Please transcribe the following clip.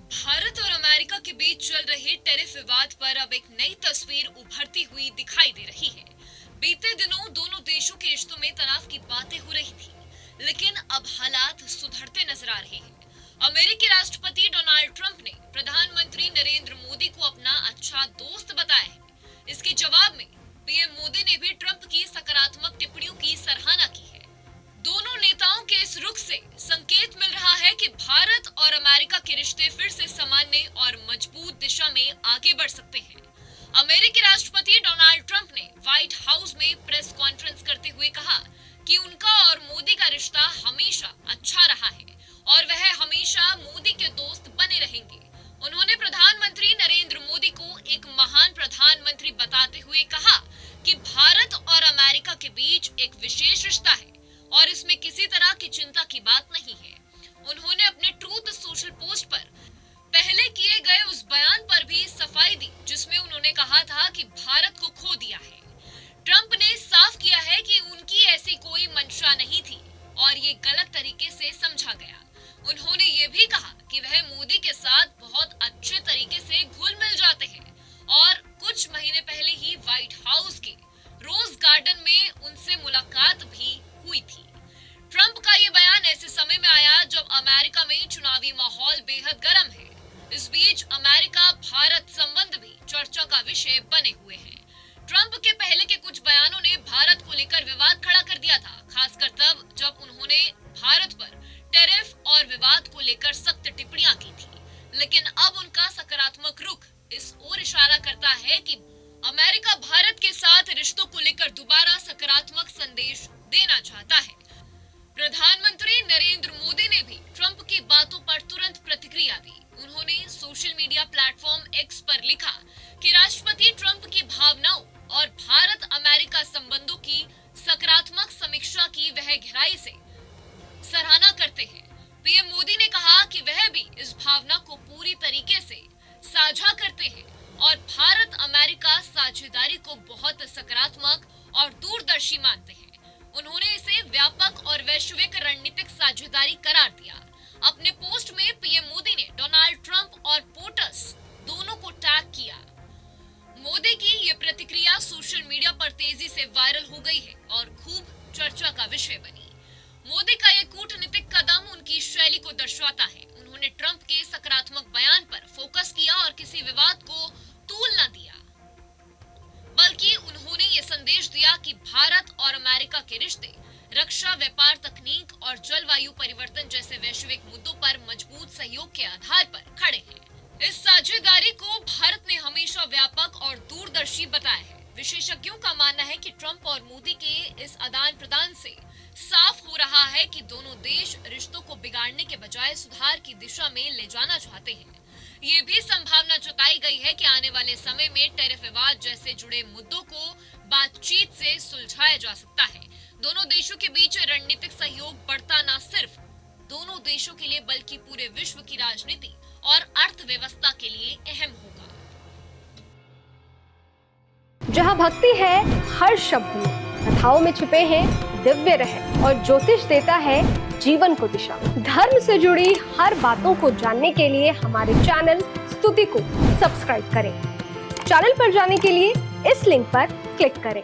भारत और अमेरिका के बीच चल रहे टैरिफ विवाद पर अब एक नई तस्वीर उभरती हुई दिखाई दे रही है। बीते दिनों दोनों देशों के रिश्तों में तनाव की बातें हो रही थी, लेकिन अब हालात सुधरते नजर आ रहे हैं। अमेरिकी राष्ट्रपति डोनाल्ड ट्रंप ने प्रधानमंत्री नरेंद्र मोदी को अपना अच्छा दोस्त बताया है। इसके जवाब में पीएम मोदी ने भी ट्रंप की सकारात्मक टिप्पणियों की सराहना की है। दोनों नेताओं के इस रुख से संकेत मिल रहा है कि भारत और अमेरिका के रिश्ते फिर से सामान्य और मजबूत दिशा में आगे बढ़ सकते हैं। अमेरिकी राष्ट्रपति डोनाल्ड ट्रंप ने व्हाइट हाउस में प्रेस कॉन्फ्रेंस करते हुए कहा कि उनका और मोदी का रिश्ता हमेशा अच्छा रहा है और वह हमेशा मोदी के दोस्त बने रहेंगे। उन्होंने प्रधानमंत्री नरेंद्र मोदी को एक महान प्रधानमंत्री बताते हुए कहा कि भारत और अमेरिका के बीच एक विशेष रिश्ता है और इसमें किसी तरह की चिंता की बात नहीं है। उन्होंने अपने ट्रूथ सोशल पोस्ट पर पहले किए गए उस बयान पर भी सफाई दी जिसमें उन्होंने कहा था कि भारत को खो दिया है। ट्रंप ने साफ किया है कि उनकी ऐसी कोई मंशा नहीं थी और ये गलत तरीके से समझा गया। उन्होंने ये भी कहा कि वह मोदी के साथ बहुत अच्छे तरीके से घुल मिल जाते हैं और कुछ महीने पहले ही व्हाइट हाउस के रोज गार्डन में उनसे मुलाकात भी हुई थी। ट्रंप का ये बयान ऐसे समय में आया जब अमेरिका में चुनावी माहौल बेहद गर्म है। इस बीच अमेरिका भारत संबंध भी चर्चा का विषय बने हुए हैं। ट्रंप के पहले के कुछ बयानों ने भारत को लेकर विवाद खड़ा कर दिया था, खासकर तब जब उन्होंने भारत पर टैरिफ और विवाद को लेकर सख्त टिप्पणियां की थी। लेकिन अब उनका सकारात्मक रुख इस ओर इशारा करता है कि अमेरिका भारत के साथ रिश्तों को लेकर दोबारा सकारात्मक संदेश देना चाहता है। प्रधानमंत्री नरेंद्र मोदी ने भी ट्रंप की बातों पर तुरंत प्रतिक्रिया दी। उन्होंने सोशल मीडिया प्लेटफॉर्म एक्स पर लिखा कि राष्ट्रपति ट्रंप की भावनाओं और भारत अमेरिका संबंधों की सकारात्मक समीक्षा की वह गहराई से सराहना करते हैं। पीएम मोदी ने कहा कि वह भी इस भावना को पूरी तरीके से साझा करते हैं और भारत अमेरिका साझेदारी को बहुत सकारात्मक और दूरदर्शी मानते हैं। उन्होंने इसे व्यापक और वैश्विक रणनीतिक साझेदारी करार दिया। अपने पोस्ट में पीएम मोदी ने डोनाल्ड ट्रंप और पोटस दोनों को टैग किया। मोदी की ये प्रतिक्रिया सोशल मीडिया पर तेजी से वायरल हो गई है और खूब चर्चा का विषय बनी। मोदी का ये कूटनीतिक कदम उनकी शैली को दर्शाता है। उन्होंने ट्रंप के सकारात्मक बयान पर फोकस किया और किसी विवाद को तूल न दिया, बल्कि उन्होंने ये संदेश दिया कि भारत और अमेरिका के रिश्ते रक्षा, व्यापार, तकनीक और जलवायु परिवर्तन जैसे वैश्विक मुद्दों पर मजबूत सहयोग के आधार पर खड़े हैं। इस साझेदारी को भारत ने हमेशा व्यापक और दूरदर्शी बताया है। विशेषज्ञों का मानना है कि ट्रंप और मोदी के इस आदान प्रदान से साफ हो रहा है कि दोनों देश रिश्तों को बिगाड़ने के बजाय सुधार की दिशा में ले जाना चाहते हैं। ये भी संभावना जताई गई है कि आने वाले समय में टैरिफ विवाद जैसे जुड़े मुद्दों को बातचीत से सुलझाया जा सकता है। दोनों देशों के बीच रणनीतिक सहयोग बढ़ता न सिर्फ दोनों देशों के लिए बल्कि पूरे विश्व की राजनीति और अर्थव्यवस्था के लिए अहम होगा। जहाँ भक्ति है हर शब्द में, कथाओं में छुपे हैं दिव्य रहस्य और ज्योतिष देता है जीवन को दिशा। धर्म से जुड़ी हर बातों को जानने के लिए हमारे चैनल स्तुति को सब्सक्राइब करें। चैनल पर जाने के लिए इस लिंक पर क्लिक करें।